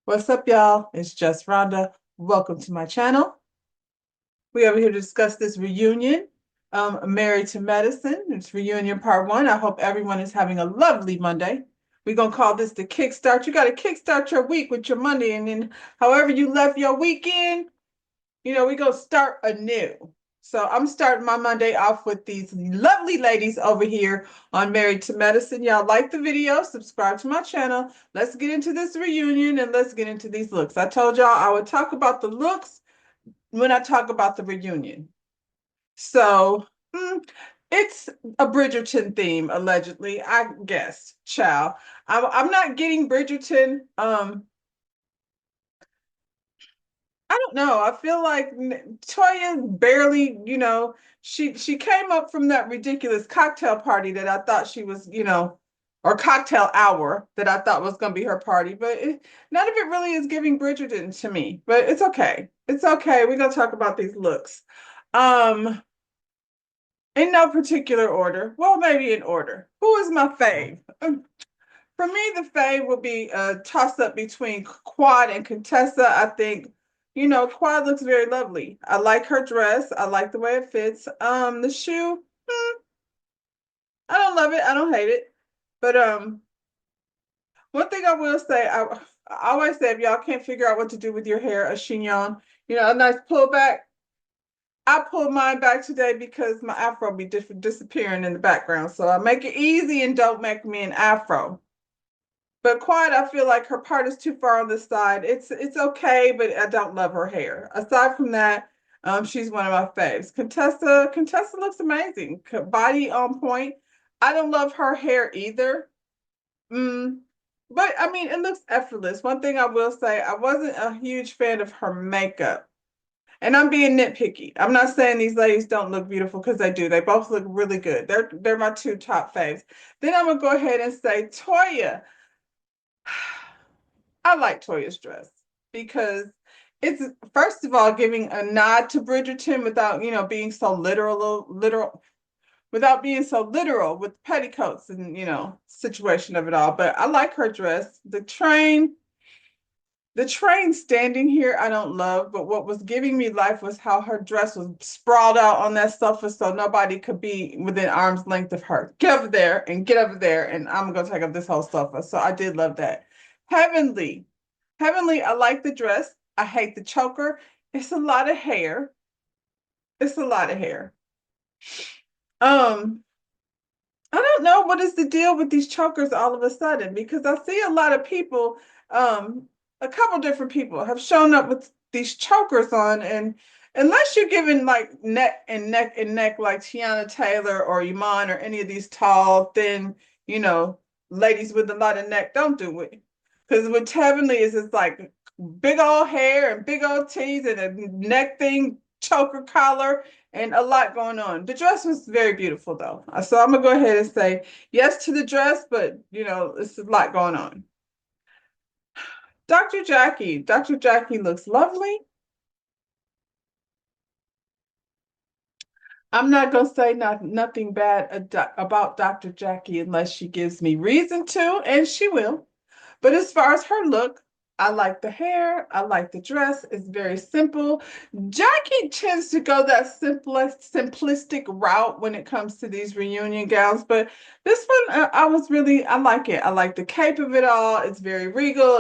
What's up, y'all? It's just Rhonda. Welcome to my channel. We are here to discuss this reunion, Married to Medicine. It's reunion part one. I hope everyone is having a lovely Monday. We're gonna call this the kickstart. You got to kickstart your week with your Monday, and then however you left your weekend, we're gonna start anew. So I'm starting my Monday off with these lovely ladies over here on Married to Medicine. Y'all like the video, subscribe to my channel. Let's get into this reunion and let's get into these looks. I told y'all I would talk about the looks when I talk about the reunion. So it's a Bridgerton theme, allegedly, I guess, child. I'm not getting Bridgerton. I don't know. I feel like Toya barely, she came up from that ridiculous cocktail party that I thought she was, or cocktail hour that I thought was going to be her party, but none of it really is giving Bridgerton to me. But it's okay. It's okay. We're gonna talk about these looks. Um, in no particular order. Well, maybe in order. Who is my fave? For me, the fave will be a toss up between Quad and Contessa. I think, Quad looks very lovely. I like her dress. I like the way it fits. The shoe, I don't love it. I don't hate it. But one thing I will say, I always say if y'all can't figure out what to do with your hair, a chignon, a nice pullback. I pulled mine back today because my afro be disappearing in the background. So I make it easy and don't make me an afro. But Quiet, I feel like her part is too far on the side. It's okay, but I don't love her hair. Aside from that, she's one of my faves. Contessa looks amazing. Body on point. I don't love her hair either. Mm, but I mean, it looks effortless. One thing I will say, I wasn't a huge fan of her makeup. And I'm being nitpicky. I'm not saying these ladies don't look beautiful because they do. They both look really good. They're my two top faves. Then I'm gonna go ahead and say Toya. I like Toya's dress because it's first of all giving a nod to Bridgerton without, being so literal, without being so literal with petticoats and, situation of it all. But I like her dress. The train standing here, I don't love, but what was giving me life was how her dress was sprawled out on that sofa so nobody could be within arm's length of her. Get over there and get over there, and I'm going to take up this whole sofa. So I did love that. Heavenly. Heavenly, I like the dress. I hate the choker. It's a lot of hair. It's a lot of hair. Um, I don't know what is the deal with these chokers all of a sudden because I see a lot of people, a couple different people have shown up with these chokers on, and unless you're giving like neck and neck and neck like Tiana Taylor or Iman or any of these tall, thin, you know, ladies with a lot of neck, don't do it. Because with Heavenly is it's like big old hair and big old titties and a neck thing, choker collar, and a lot going on. The dress was very beautiful though. So I'm gonna go ahead and say yes to the dress, but it's a lot going on. Dr. Jackie. Dr. Jackie looks lovely. I'm not gonna say nothing bad about Dr. Jackie unless she gives me reason to, and she will. But as far as her look, I like the hair. I like the dress. It's very simple. Jackie tends to go that simplistic route when it comes to these reunion gowns. But this one, I like it. I like the cape of it all. It's very regal.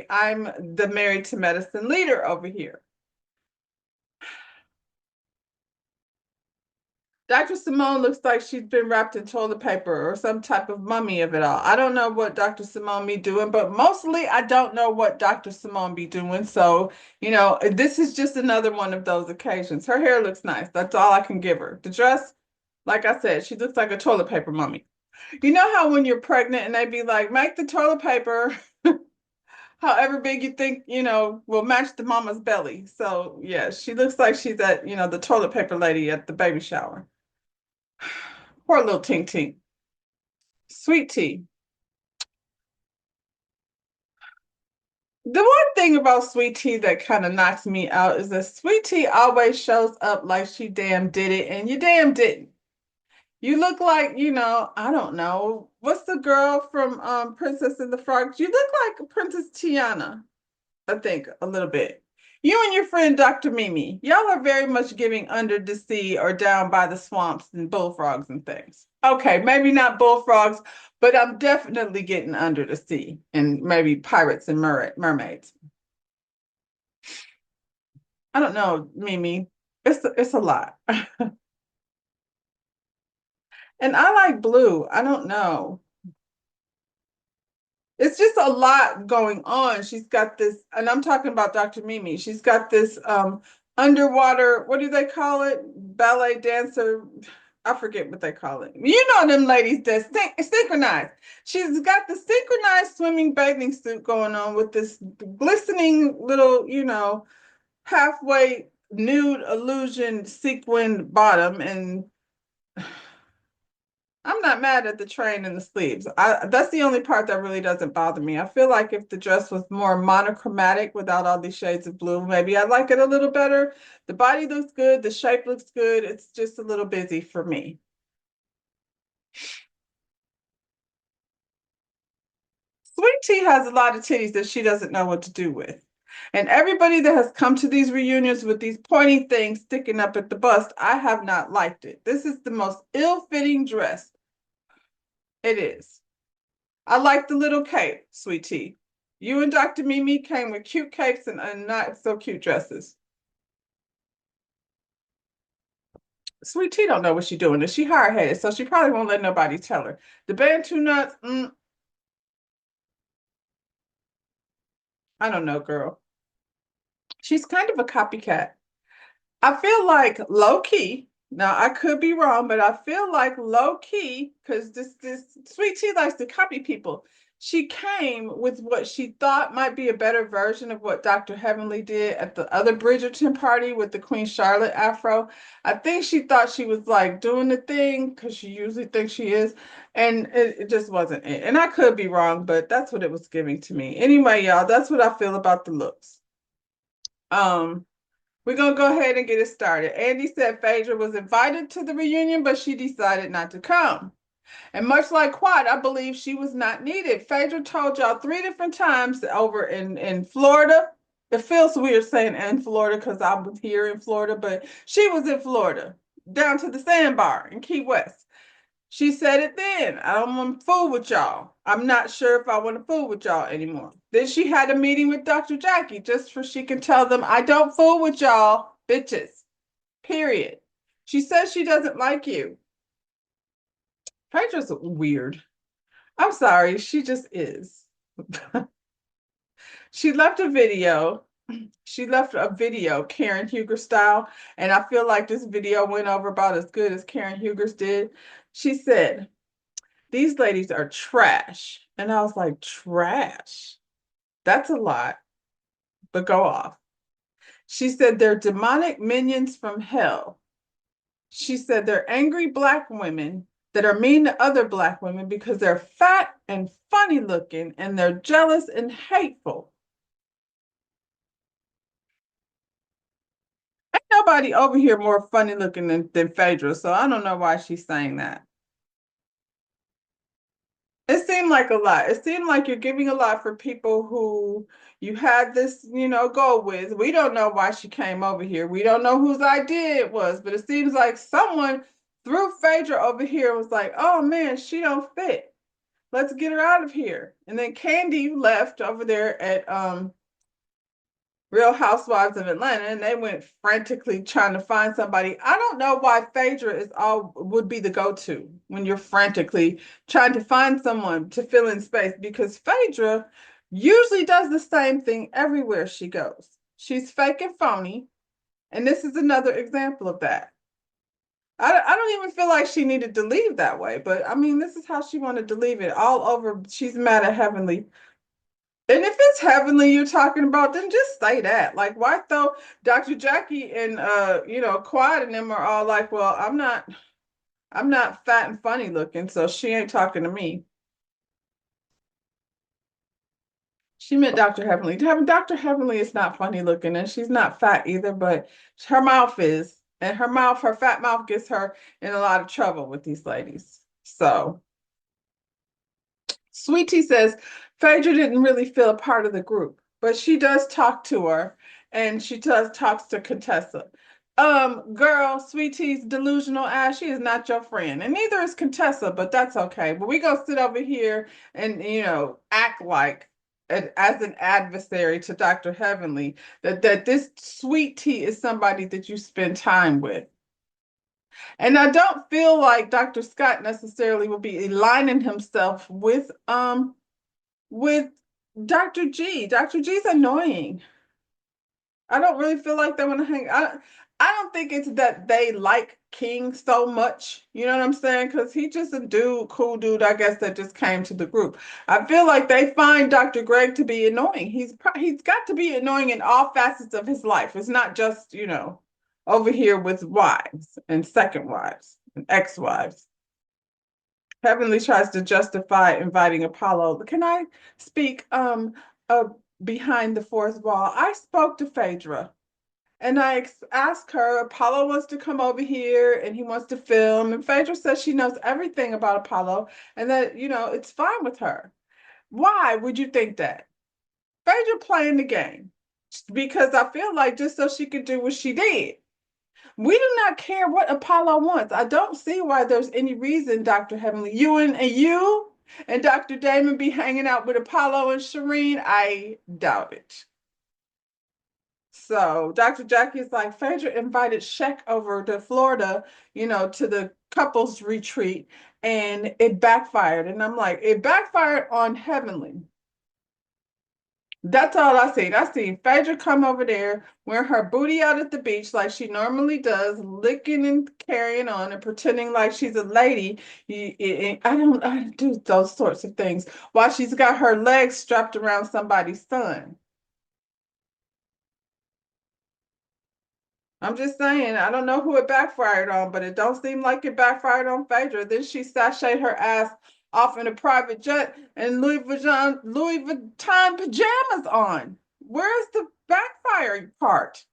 I'm the Married to Medicine leader over here. Dr. Simone looks like she's been wrapped in toilet paper or some type of mummy of it all. I don't know what Dr. Simone be doing, but mostly I don't know what Dr. Simone be doing. So, this is just another one of those occasions. Her hair looks nice. That's all I can give her. The dress, like I said, she looks like a toilet paper mummy. You know how when you're pregnant and they be like, make the toilet paper however big you think, will match the mama's belly. So, yeah, she looks like she's at, the toilet paper lady at the baby shower. Poor little Tink Tink. Sweet tea. The one thing about Sweet Tea that kind of knocks me out is that Sweet Tea always shows up like she damn did it, and you damn didn't. You look like, I don't know, what's the girl from Princess and the Frog? You look like Princess Tiana. I think a little bit. You and your friend Dr. Mimi, y'all are very much giving under the sea or down by the swamps and bullfrogs and things. Okay, maybe not bullfrogs, but I'm definitely getting under the sea and maybe pirates and mermaids. I don't know, Mimi. It's a lot. And I like blue. I don't know. It's just a lot going on. She's got this, and I'm talking about Dr. Mimi. She's got this underwater, what do they call it? Ballet dancer. I forget what they call it. You know them ladies that synchronized. She's got the synchronized swimming bathing suit going on with this glistening little, halfway nude illusion sequined bottom, and I'm not mad at the train and the sleeves. That's the only part that really doesn't bother me. I feel like if the dress was more monochromatic without all these shades of blue, maybe I'd like it a little better. The body looks good, the shape looks good. It's just a little busy for me. Sweet Tea has a lot of titties that she doesn't know what to do with. And everybody that has come to these reunions with these pointy things sticking up at the bust, I have not liked it. This is the most ill-fitting dress. It is. I like the little cape, Sweet Tea. You and Dr. Mimi came with cute capes and not so cute dresses. Sweet Tea don't know what she's doing. She hard-headed, so she probably won't let nobody tell her. The Bantu nuts, I don't know, girl. She's kind of a copycat. I feel like low key. Now I could be wrong, but I feel like low key because this Sweet Tea likes to copy people. She came with what she thought might be a better version of what Dr. Heavenly did at the other Bridgerton party with the Queen Charlotte afro. I think she thought she was like doing the thing because she usually thinks she is, and it just wasn't it. And I could be wrong, but that's what it was giving to me. Anyway, y'all, that's what I feel about the looks. Um, we're going to go ahead and get it started. Andy said Phaedra was invited to the reunion, but she decided not to come. And much like Quad, I believe she was not needed. Phaedra told y'all 3 different times over in Florida. It feels weird saying in Florida because I was here in Florida, but she was in Florida, down to the sandbar in Key West. She said it then. I don't want to fool with y'all. I'm not sure if I want to fool with y'all anymore. Then she had a meeting with Dr. Jackie just for she can tell them, I don't fool with y'all, bitches. Period. She says she doesn't like you. Petra's weird. I'm sorry, she just is. She left a video. She left a video, Karen Huger style, and I feel like this video went over about as good as Karen Huger's did. She said, these ladies are trash. And I was like, trash? That's a lot, but go off. She said they're demonic minions from hell. She said they're angry Black women that are mean to other Black women because they're fat and funny looking and they're jealous and hateful. Ain't nobody over here more funny looking than Phaedra, so I don't know why she's saying that. It seemed like a lot. It seemed like you're giving a lot for people who you had this, goal with. We don't know why she came over here. We don't know whose idea it was, but it seems like someone threw Phaedra over here and was like, oh man, she don't fit. Let's get her out of here. And then Candy left over there at Real Housewives of Atlanta, and they went frantically trying to find somebody. I don't know why Phaedra would be the go-to when you're frantically trying to find someone to fill in space, because Phaedra usually does the same thing everywhere she goes. She's fake and phony, and this is another example of that. I don't even feel like she needed to leave that way, but I mean, this is how she wanted to leave it all over. She's mad at Heavenly. And if it's Heavenly you're talking about, then just say that. Like, why throw Dr. Jackie and Quad and them are all like, well, I'm not fat and funny looking, so she ain't talking to me. She meant Dr. Heavenly. Dr. Heavenly is not funny looking and she's not fat either, but her mouth is. And her fat mouth gets her in a lot of trouble with these ladies. So Sweetie says Phaedra didn't really feel a part of the group. but she does talk to her, and she does talks to Contessa. Girl, Sweet Tea's delusional ass, she is not your friend, and neither is Contessa, but that's okay. But we go sit over here and act like as an adversary to Dr. Heavenly that this Sweet Tea is somebody that you spend time with. And I don't feel like Dr. Scott necessarily will be aligning himself with Dr. G. Dr. G's annoying. I don't really feel like they want to hang. I don't think it's that they like King so much. You know what I'm saying? Because he just a dude, cool dude, I guess, that just came to the group. I feel like they find Dr. Greg to be annoying. He's got to be annoying in all facets of his life. It's not just, over here with wives and second wives and ex-wives. Heavenly tries to justify inviting Apollo. Can I speak uh, behind the fourth wall? I spoke to Phaedra and I asked her, Apollo wants to come over here and he wants to film. And Phaedra says she knows everything about Apollo and that, it's fine with her. Why would you think that? Phaedra playing the game because I feel like just so she could do what she did. We do not care what Apollo wants. I don't see why there's any reason, Dr. Heavenly, you and Dr. Damon be hanging out with Apollo and Shireen. I doubt it. So Dr. Jackie is like, Phaedra invited Shek over to Florida, to the couples retreat, and it backfired. And I'm like, it backfired on Heavenly. That's all I seen. I seen Phaedra come over there wearing her booty out at the beach like she normally does, licking and carrying on and pretending like she's a lady. I don't do those sorts of things while she's got her legs strapped around somebody's son. I'm just saying, I don't know who it backfired on, but it don't seem like it backfired on Phaedra. Then she sashayed her ass off in a private jet and Louis Vuitton pajamas on. Where's the backfiring part?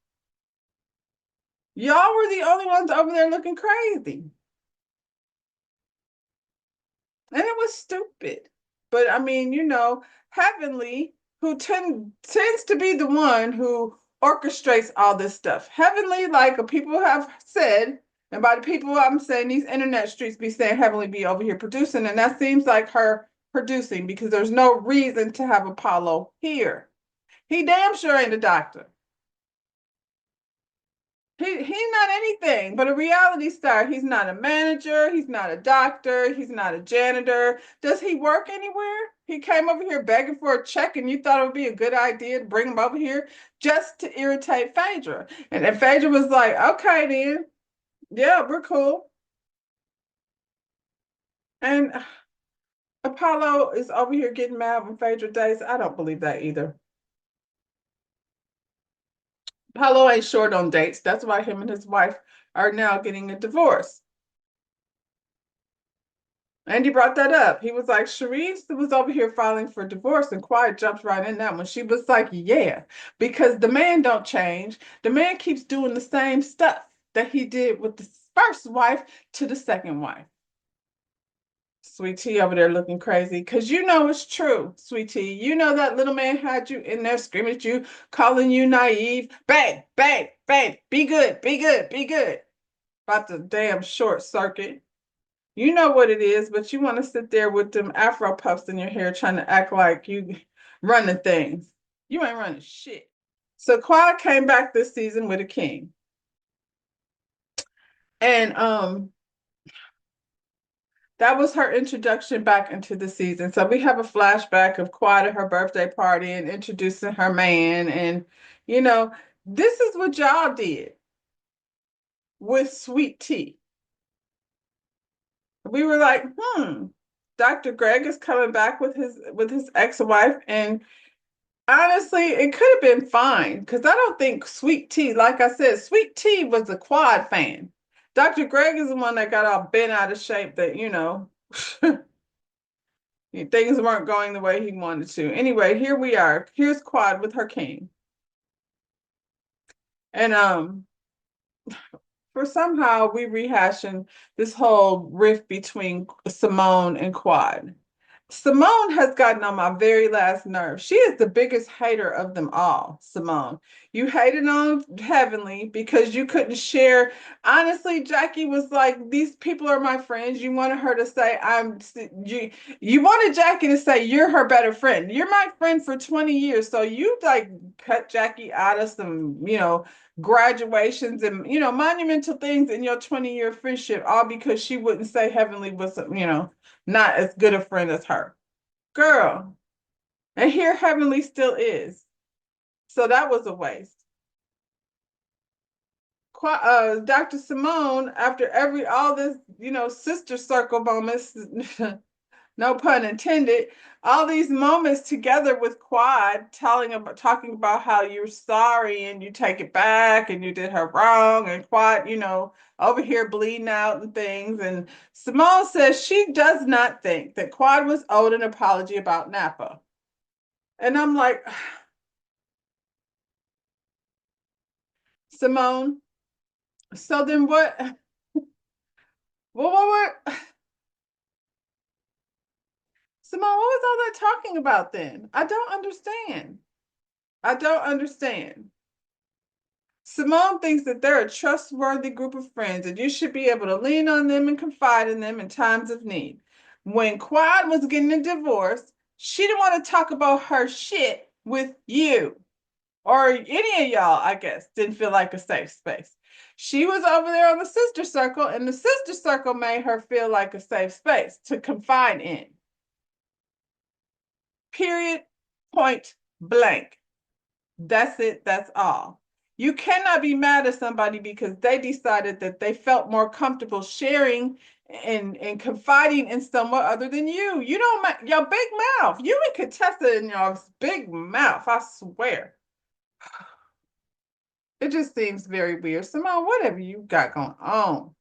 Y'all were the only ones over there looking crazy. And it was stupid. But I mean, Heavenly, who tends to be the one who orchestrates all this stuff. Heavenly, like people have said, and by the people I'm saying, these internet streets be saying Heavenly be over here producing, and that seems like her producing because there's no reason to have Apollo here. He damn sure ain't a doctor. He's not anything but a reality star. He's not a manager. He's not a doctor. He's not a janitor. Does he work anywhere? He came over here begging for a check, and you thought it would be a good idea to bring him over here just to irritate Phaedra. And then Phaedra was like, okay, then. Yeah, we're cool. And Apollo is over here getting mad when Phaedra dates. I don't believe that either. Apollo ain't short on dates. That's why him and his wife are now getting a divorce. And he brought that up. He was like, Sharice was over here filing for divorce, and Quiet jumped right in that one. She was like, yeah, because the man don't change. The man keeps doing the same stuff that he did with the first wife to the second wife. Sweet Tea over there looking crazy because it's true, Sweet Tea. You know that little man had you in there screaming at you, calling you naive. Babe, babe, babe, be good, be good, be good. About the damn short circuit. You know what it is, but you want to sit there with them Afro puffs in your hair trying to act like you running things. You ain't running shit. So Quad came back this season with a king. And that was her introduction back into the season. So we have a flashback of Quad at her birthday party and introducing her man. And, this is what y'all did with Sweet Tea. We were like, Dr. Greg is coming back with his ex-wife. And honestly, it could have been fine because I don't think Sweet Tea, like I said, Sweet Tea was a Quad fan. Dr. Greg is the one that got all bent out of shape that, things weren't going the way he wanted to. Anyway, here we are. Here's Quad with her king. And for somehow we rehashing this whole rift between Simone and Quad. Simone has gotten on my very last nerve. She is the biggest hater of them all, Simone. You hated on Heavenly because you couldn't share. Honestly, Jackie was like, these people are my friends. You wanted her to say, you wanted Jackie to say, you're her better friend. You're my friend for 20 years. So you like cut Jackie out of some, graduations and, monumental things in your 20-year friendship, all because she wouldn't say Heavenly was, not as good a friend as her. Girl. And here Heavenly still is. So that was a waste. Dr. Simone, after all this, sister circle moments, no pun intended, all these moments together with Quad talking about how you're sorry and you take it back and you did her wrong, and Quad, over here bleeding out and things. And Simone says she does not think that Quad was owed an apology about Napa. And I'm like, Simone, so then what, Simone, what was all that talking about then? I don't understand. I don't understand. Simone thinks that they're a trustworthy group of friends and you should be able to lean on them and confide in them in times of need. When Quad was getting a divorce, she didn't want to talk about her shit with you or any of y'all, I guess, didn't feel like a safe space. She was over there on the sister circle, and the sister circle made her feel like a safe space to confide in. Period. Point blank. That's it. That's all. You cannot be mad at somebody because they decided that they felt more comfortable sharing and confiding in someone other than you. You don't, your big mouth. You and Contessa in your big mouth, I swear. It just seems very weird. Simone, whatever you got going on.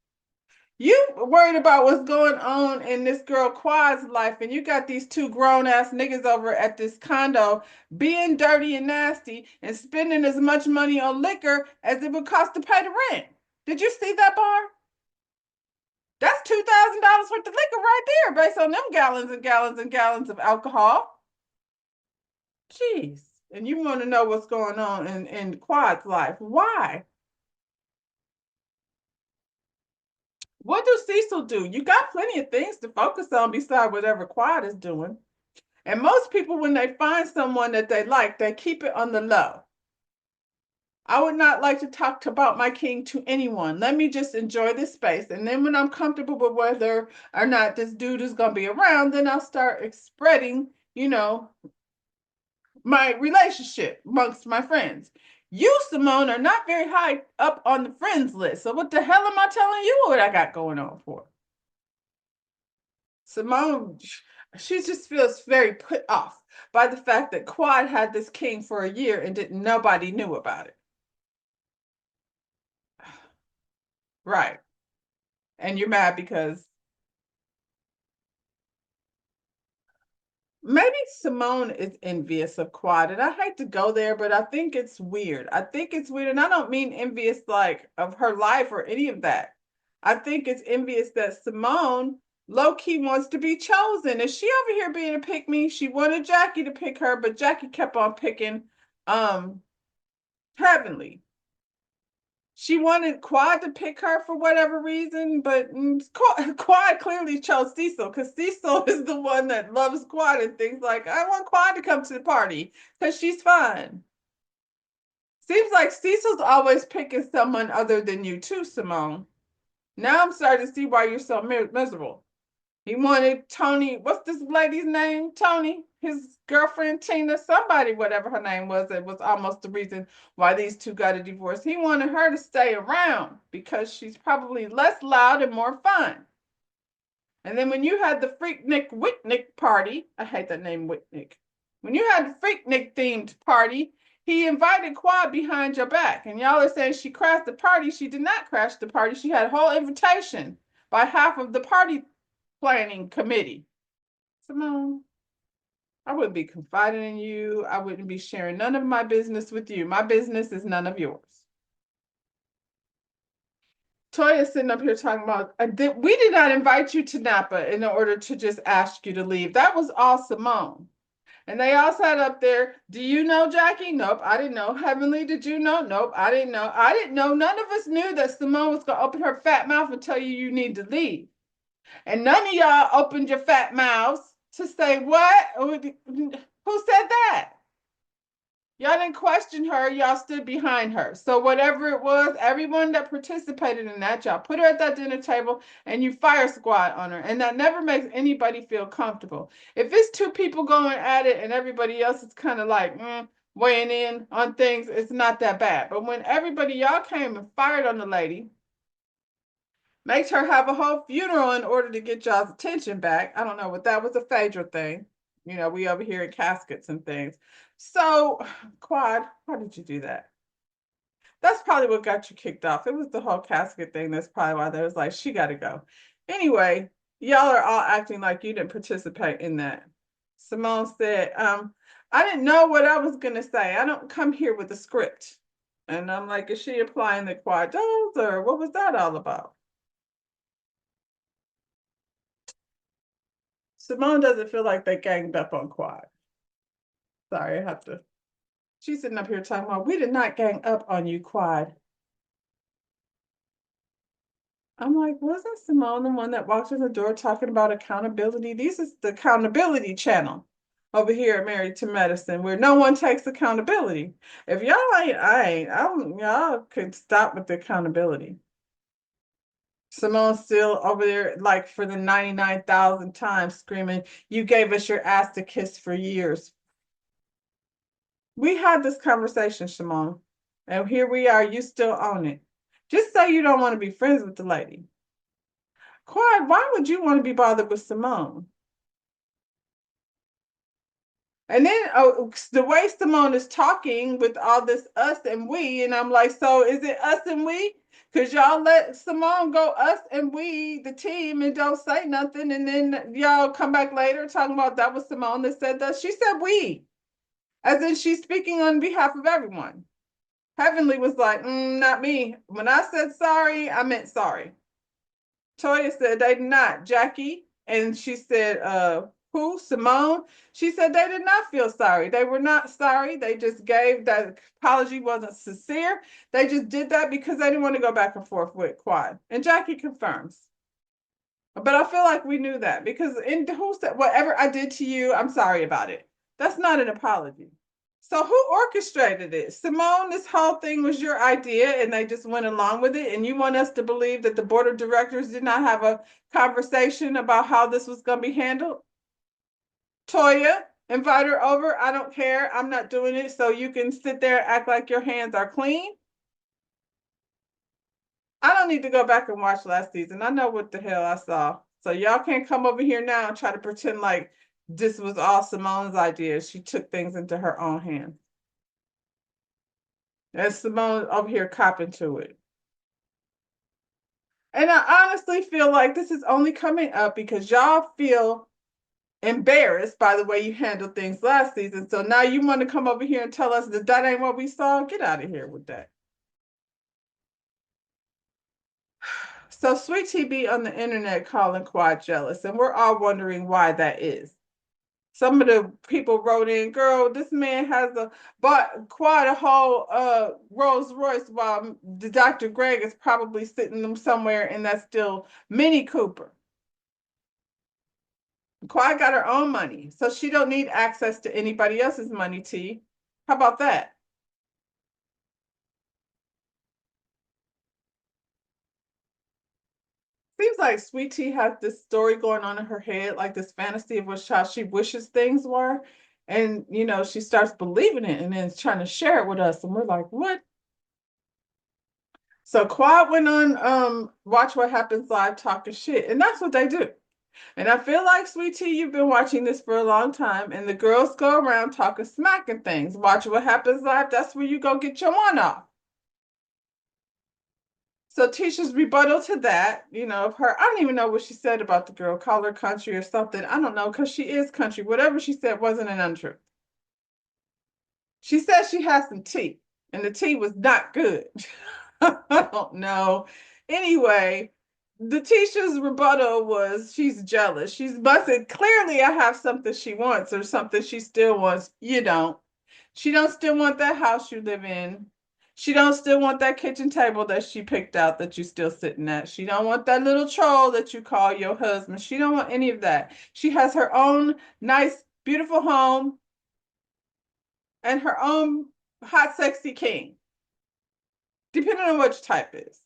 You worried about what's going on in this girl Quad's life, and you got these two grown ass niggas over at this condo being dirty and nasty and spending as much money on liquor as it would cost to pay the rent. Did you see that bar? That's $2,000 worth of liquor right there, based on them gallons and gallons and gallons of alcohol. Jeez. And you want to know what's going on in Quad's life. Why? What does Cecil do? You got plenty of things to focus on beside whatever Quad is doing. And most people, when they find someone that they like, they keep it on the low. I would not like to talk about my king to anyone. Let me just enjoy this space. And then when I'm comfortable with whether or not this dude is going to be around, then I'll start spreading, my relationship amongst my friends. You, Simone, are not very high up on the friends list. So what the hell am I telling you what I got going on for? Simone, she just feels very put off by the fact that Quad had this king for a year and didn't nobody knew about it. Right. And you're mad because maybe Simone is envious of Quad. And I hate to go there, but I think it's weird. I think it's weird. And I don't mean envious like of her life or any of that. I think it's envious that Simone low key wants to be chosen. Is she over here being a pick me? She wanted Jackie to pick her, but Jackie kept on picking um Heavenly. She wanted Quad to pick her for whatever reason, but Quad clearly chose Cecil because Cecil is the one that loves Quad and things like, I want Quad to come to the party because she's fun. Seems like Cecil's always picking someone other than you too, Simone. Now I'm starting to see why you're so miserable. He wanted Tony, what's this lady's name? Tony, his girlfriend Tina, somebody, whatever her name was, it was almost the reason why these two got a divorce. He wanted her to stay around because she's probably less loud and more fun. And then when you had the Freaknik Whitnick party, I hate that name Whitnick. When you had the Freaknik themed party, he invited Quad behind your back. And y'all are saying she crashed the party. She did not crash the party. She had a whole invitation by half of the party planning committee. Simone, I wouldn't be confiding in you. I wouldn't be sharing none of my business with you. My business is none of yours. Toya sitting up here talking about, we did not invite you to Napa in order to just ask you to leave. That was all Simone. And they all sat up there. Do you know Jackie? Nope, I didn't know. Heavenly, did you know? Nope, I didn't know. I didn't know. None of us knew that Simone was going to open her fat mouth and tell you you need to leave. And none of y'all opened your fat mouths to say, what? Who said that? Y'all didn't question her. Y'all stood behind her. So whatever it was, everyone that participated in that, y'all put her at that dinner table and you fire squad on her. And that never makes anybody feel comfortable. If it's two people going at it and everybody else is kind of like weighing in on things, it's not that bad. But when everybody y'all came and fired on the lady, makes her have a whole funeral in order to get y'all's attention back. I don't know what that was, a Phaedra thing. You know, we over here in caskets and things. So, Quad, why did you do that? That's probably what got you kicked off. It was the whole casket thing. That's probably why they was like, she got to go. Anyway, y'all are all acting like you didn't participate in that. Simone said, I didn't know what I was going to say. I don't come here with a script. And I'm like, is she applying the quad does or what was that all about? Simone doesn't feel like they ganged up on Quad. Sorry, I have to. She's sitting up here talking about, we did not gang up on you, Quad. I'm like, wasn't Simone the one that walked in the door talking about accountability? This is the accountability channel over here at Married to Medicine, where no one takes accountability. If y'all ain't, y'all could stop with the accountability. Simone's still over there, like for the 99,000th time, screaming, you gave us your ass to kiss for years. We had this conversation, Simone, and here we are. You still own it. Just say you don't want to be friends with the lady. Quad, why would you want to be bothered with Simone? And then the way Simone is talking with all this us and we, and I'm like, so is it us and we? Because y'all let Simone go us and we, the team, and don't say nothing. And then y'all come back later talking about that was Simone that said that. She said we, as in she's speaking on behalf of everyone. Heavenly was like, not me. When I said sorry, I meant sorry. Toya said they did not, Jackie. And she said, who? Simone? She said they did not feel sorry. They were not sorry. They just gave that apology wasn't sincere. They just did that because they didn't want to go back and forth with Quad. And Jackie confirms. But I feel like we knew that because in who said whatever I did to you, I'm sorry about it. That's not an apology. So who orchestrated it? Simone, this whole thing was your idea and they just went along with it. And you want us to believe that the board of directors did not have a conversation about how this was going to be handled? Toya, invite her over. I don't care. I'm not doing it. So you can sit there and act like your hands are clean. I don't need to go back and watch last season. I know what the hell I saw. So y'all can't come over here now and try to pretend like this was all Simone's idea. She took things into her own hands. And Simone over here copping to it. And I honestly feel like this is only coming up because y'all feel embarrassed by the way you handled things last season. So now you want to come over here and tell us that that ain't what we saw? Get out of here with that. So Sweet Tea be on the internet calling Quad jealous, and we're all wondering why that is. Some of the people wrote in, girl, this man has bought Quad a whole Rolls Royce while the Dr. Greg is probably sitting them somewhere in that still Mini Cooper. Quad got her own money, so she don't need access to anybody else's money, T. How about that? Seems like Sweet Tea has this story going on in her head, like this fantasy of what how she wishes things were. And you know, she starts believing it and then trying to share it with us. And we're like, what? So Quad went on Watch What Happens Live talking shit. And that's what they do. And I feel like, Sweet Tea, you've been watching this for a long time, and the girls go around talking smack and things. Watch What Happens Live, that's where you go get your one off. So Tisha's rebuttal to that, you know, of her, I don't even know what she said about the girl, call her country or something. I don't know, because she is country. Whatever she said wasn't an untruth. She said she had some tea, and the tea was not good. I don't know. Anyway, Letitia's rebuttal was she's jealous. She's busted. Clearly, I have something she wants or something she still wants. You don't. She don't still want that house you live in. She don't still want that kitchen table that she picked out that you still sitting at. She don't want that little troll that you call your husband. She don't want any of that. She has her own nice, beautiful home and her own hot, sexy king, depending on what your type is.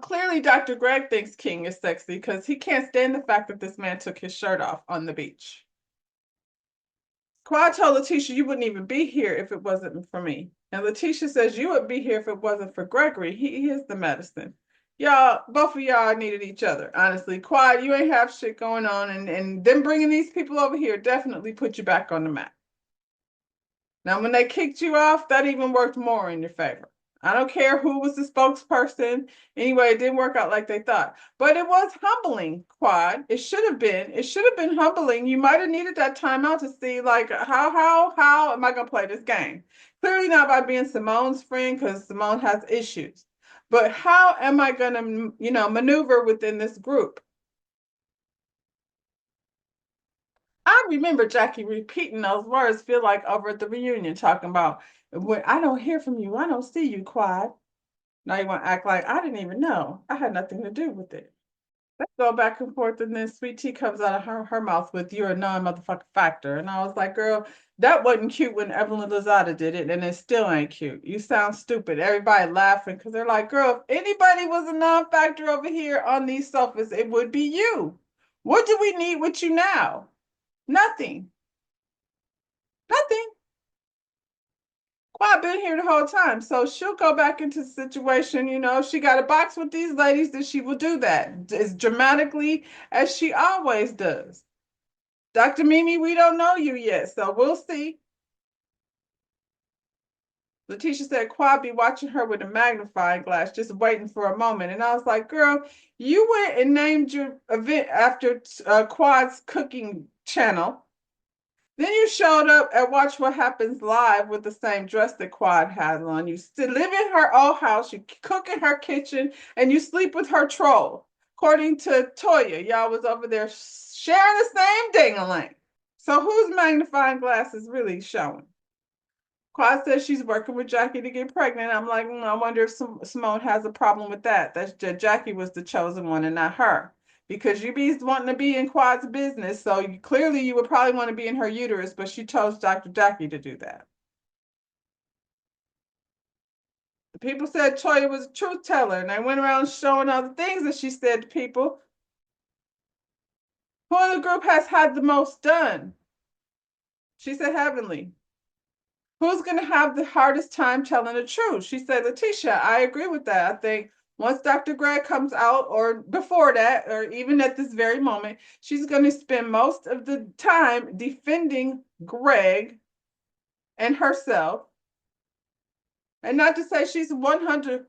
Clearly Dr. Greg thinks King is sexy because he can't stand the fact that this man took his shirt off on the beach. Quad told Letitia you wouldn't even be here if it wasn't for me. And Letitia says you would be here if it wasn't for Gregory. He is the medicine. Y'all, both of y'all needed each other, honestly. Quad, you ain't have shit going on, and them bringing these people over here definitely put you back on the map. Now, when they kicked you off, that even worked more in your favor. I don't care who was the spokesperson. Anyway, it didn't work out like they thought. But it was humbling, Quad. It should have been. It should have been humbling. You might have needed that timeout to see, like, how am I gonna play this game? Clearly not by being Simone's friend, because Simone has issues. But how am I gonna, maneuver within this group? I remember Jackie repeating those words, feel like over at the reunion, talking about when I don't hear from you, I don't see you, Quad. Now you want to act like I didn't even know. I had nothing to do with it. Let's go back and forth, and then Sweet Tea comes out of her mouth with you're a non-motherfucking factor. And I was like, girl, that wasn't cute when Evelyn Lozada did it, and it still ain't cute. You sound stupid. Everybody laughing because they're like, girl, if anybody was a non-factor over here on these sofas, it would be you. What do we need with you now? Nothing. Nothing. Well, I've been here the whole time. So she'll go back into the situation, she got a box with these ladies, then she will do that as dramatically as she always does. Dr. Mimi, we don't know you yet, so we'll see. Letitia said Quad be watching her with a magnifying glass, just waiting for a moment. And I was like, girl, you went and named your event after Quad's cooking channel. Then you showed up at Watch What Happens Live with the same dress that Quad had on. You still live in her old house, you cook in her kitchen, and you sleep with her troll. According to Toya, y'all was over there sharing the same ding-a-ling. So whose magnifying glass is really showing? Quad says she's working with Jackie to get pregnant. I'm like, I wonder if Simone has a problem with that. That Jackie was the chosen one and not her. Because you be wanting to be in Quad's business, so clearly you would probably want to be in her uterus, but she chose Dr. Jackie to do that. The people said Toya was a truth teller, and they went around showing all the things that she said to people. Who in the group has had the most done? She said Heavenly. Who's going to have the hardest time telling the truth? She said, Letitia, I agree with that. I think once Dr. Greg comes out, or before that, or even at this very moment, she's going to spend most of the time defending Greg and herself. And not to say she's 100%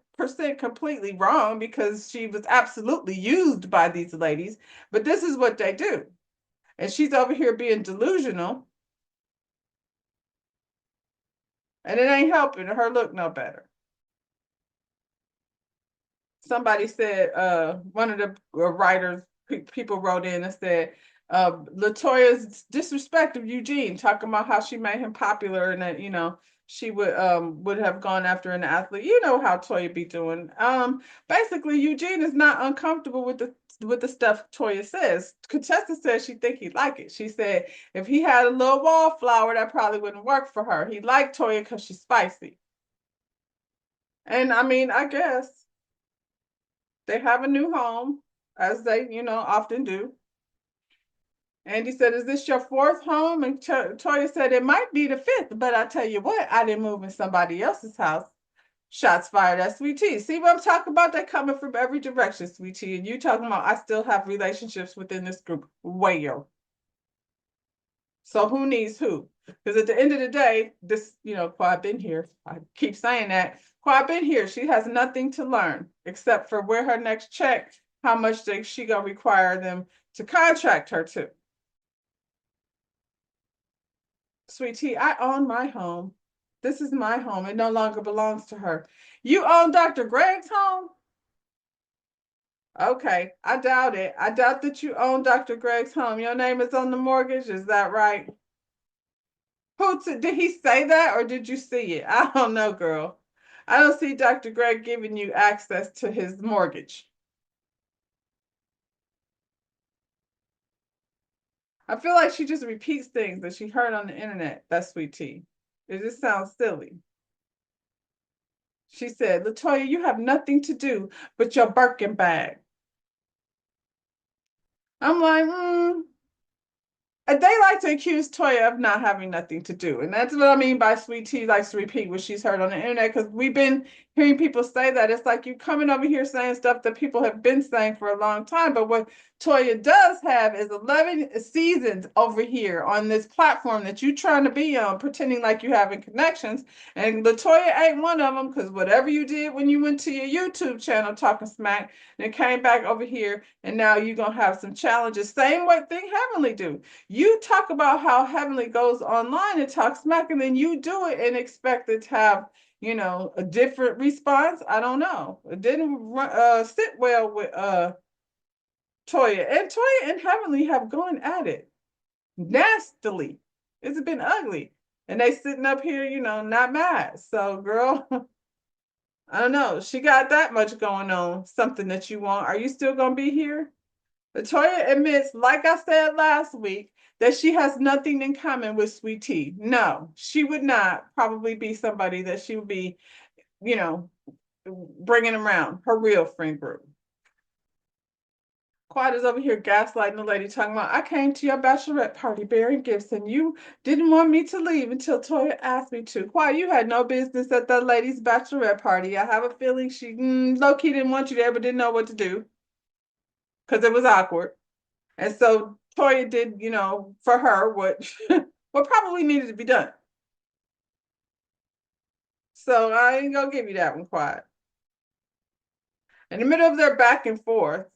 completely wrong, because she was absolutely used by these ladies, but this is what they do. And she's over here being delusional. And it ain't helping her look no better. Somebody said, one of the writers, people wrote in and said, Latoya's disrespect of Eugene, talking about how she made him popular and that, she would have gone after an athlete. You know how Toya be doing. Basically, Eugene is not uncomfortable with the stuff Toya says. Contessa says she think he'd like it. She said if he had a little wallflower, that probably wouldn't work for her. He liked Toya because she's spicy. And I mean, I guess they have a new home, as they, often do. Andy said, is this your fourth home? And Toya said, it might be the fifth, but I tell you what, I didn't move in somebody else's house. Shots fired at Sweet Tea. See what I'm talking about? They're coming from every direction, Sweet Tea. And you talking about I still have relationships within this group. Where? So who needs who? Because at the end of the day, this, Quad been here. I keep saying that. Quad been here. She has nothing to learn except for where her next check, how much she gonna require them to contract her to. Sweet Tea, I own my home. This is my home. It no longer belongs to her. You own Dr. Greg's home? Okay, I doubt it. I doubt that you own Dr. Greg's home. Your name is on the mortgage, is that right? Did he say that or did you see it? I don't know, girl. I don't see Dr. Greg giving you access to his mortgage. I feel like she just repeats things that she heard on the internet. That's Sweet Tea. It just sounds silly. She said, Latoya, you have nothing to do but your Birkin bag. I'm like, they like to accuse Toya of not having nothing to do. And that's what I mean by Sweet Tea likes to repeat what she's heard on the internet because we've been hearing people say that. It's like you coming over here saying stuff that people have been saying for a long time. But what Toya does have is 11 seasons over here on this platform that you're trying to be on, pretending like you having connections. And Latoya ain't one of them because whatever you did when you went to your YouTube channel talking smack, and came back over here, and now you're going to have some challenges. Same way thing Heavenly do. You talk about how Heavenly goes online and talks smack, and then you do it and expect it to have, a different response. I don't know. It didn't sit well with Toya. And Toya and Heavenly have gone at it nastily. It's been ugly. And they sitting up here, not mad. So, girl, I don't know. She got that much going on, something that you want. Are you still going to be here? Latoya admits, like I said last week, that she has nothing in common with Sweet Tea. No, she would not probably be somebody that she would be, you know, bringing around her real friend group. Quiet is over here gaslighting the lady, talking about, I came to your bachelorette party bearing gifts and you didn't want me to leave until Toya asked me to. Quiet, you had no business at that lady's bachelorette party. I have a feeling she low-key didn't want you there, but didn't know what to do because it was awkward. And so Toya did, for her what what probably needed to be done. So I ain't gonna give you that one, Quiet. In the middle of their back and forth,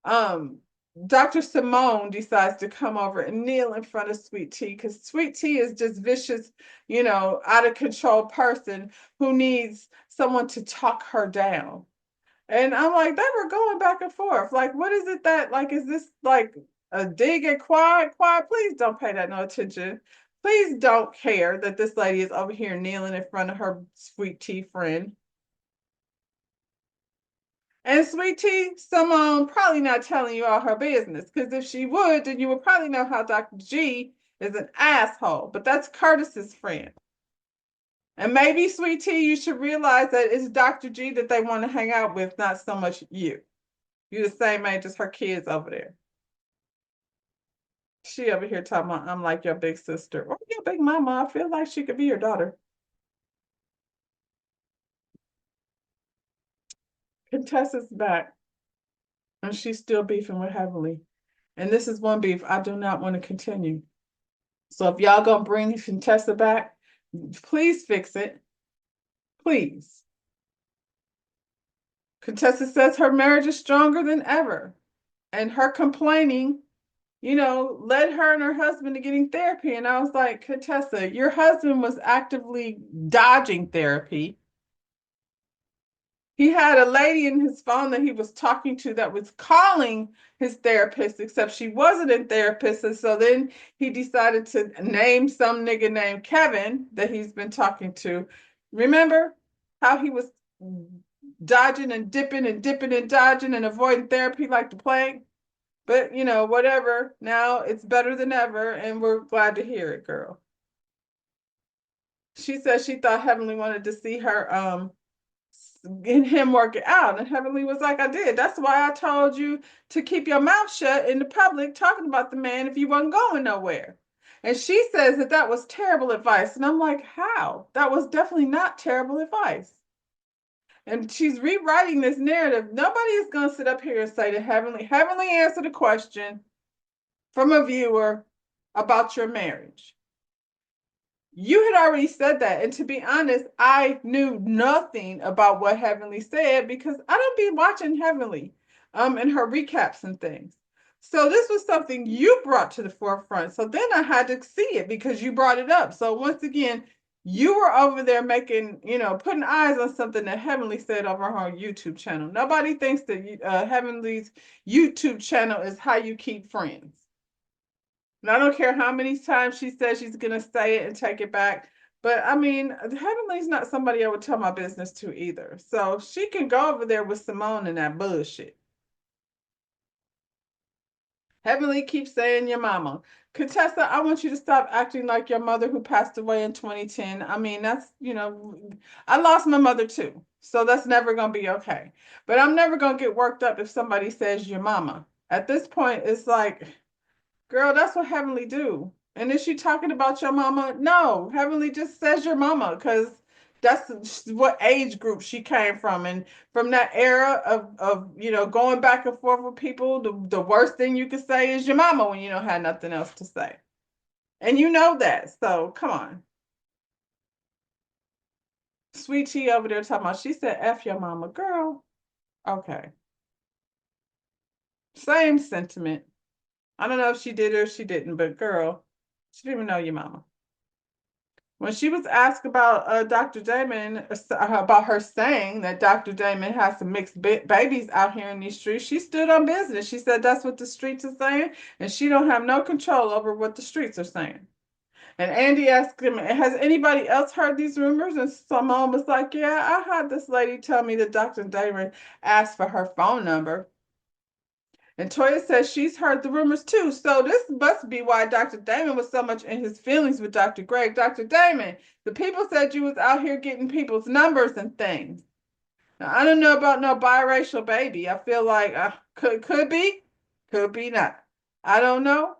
um, Dr. Simone decides to come over and kneel in front of Sweet Tea because Sweet Tea is just vicious, out of control person who needs someone to talk her down. And I'm like, they were going back and forth. Like, what is it that, like, is this like a dig at Quiet? Quiet, please don't pay that no attention. Please don't care that this lady is over here kneeling in front of her Sweet Tea friend. And Sweet Tea, Simone probably not telling you all her business, because if she would, then you would probably know how Dr. G is an asshole. But that's Curtis's friend. And maybe, Sweet Tea, you should realize that it's Dr. G that they want to hang out with, not so much you. You're the same age as her kids over there. She over here talking about, I'm like your big sister or your big mama. I feel like she could be your daughter. Contessa's back and she's still beefing with Heavenly. And this is one beef I do not want to continue. So if y'all gonna bring Contessa back, please fix it. Please. Contessa says her marriage is stronger than ever. And her complaining, led her and her husband to getting therapy. And I was like, Contessa, your husband was actively dodging therapy. He had a lady in his phone that he was talking to that was calling his therapist, except she wasn't a therapist. And so then he decided to name some nigga named Kevin that he's been talking to. Remember how he was dodging and dipping and dipping and dodging and avoiding therapy like the plague? But, whatever. Now it's better than ever. And we're glad to hear it, girl. She said she thought Heavenly wanted to see her and him work it out. And Heavenly was like, I did. That's why I told you to keep your mouth shut in the public talking about the man if you wasn't going nowhere. And she says that that was terrible advice. And I'm like, how? That was definitely not terrible advice. And she's rewriting this narrative. Nobody is going to sit up here and say to Heavenly answer the question from a viewer about your marriage. You had already said that. And to be honest, I knew nothing about what Heavenly said because I don't be watching Heavenly and her recaps and things. So this was something you brought to the forefront. So then I had to see it because you brought it up. So once again, You were over there making, putting eyes on something that Heavenly said over her YouTube channel. Nobody thinks that Heavenly's YouTube channel is how you keep friends. And I don't care how many times she says she's going to say it and take it back. But I mean, Heavenly's not somebody I would tell my business to either. So she can go over there with Simone and that bullshit. Heavenly keeps saying your mama. Contessa, I want you to stop acting like your mother who passed away in 2010. I mean, I lost my mother too. So that's never going to be okay. But I'm never going to get worked up if somebody says your mama. At this point, it's like, girl, that's what Heavenly do. And is she talking about your mama? No, Heavenly just says your mama because that's what age group she came from. And from that era of going back and forth with people, the worst thing you could say is your mama when you don't have nothing else to say. And you know that. So come on. Sweet Tea over there talking about, she said, F your mama. Girl, okay. Same sentiment. I don't know if she did or she didn't, but girl, she didn't even know your mama. When she was asked about Dr. Damon, about her saying that Dr. Damon has some mixed babies out here in these streets, she stood on business. She said that's what the streets are saying, and she don't have no control over what the streets are saying. And Andy asked him, has anybody else heard these rumors? And Simone was like, yeah, I had this lady tell me that Dr. Damon asked for her phone number. And Toya says she's heard the rumors too. So this must be why Dr. Damon was so much in his feelings with Dr. Greg. Dr. Damon, the people said you was out here getting people's numbers and things. Now, I don't know about no biracial baby. I feel like could be not. I don't know,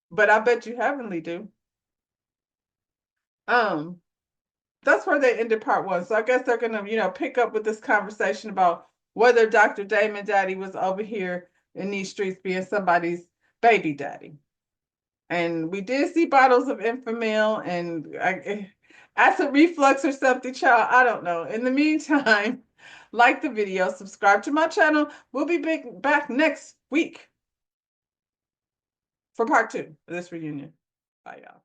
but I bet you Heavenly do. Um, that's where they ended part one. So I guess they're gonna, pick up with this conversation about whether Dr. Damon Daddy was over here in these streets being somebody's baby daddy. And we did see bottles of Enfamil and acid reflux or something, child. I don't know. In the meantime, like the video, subscribe to my channel. We'll be back next week for part two of this reunion. Bye, y'all.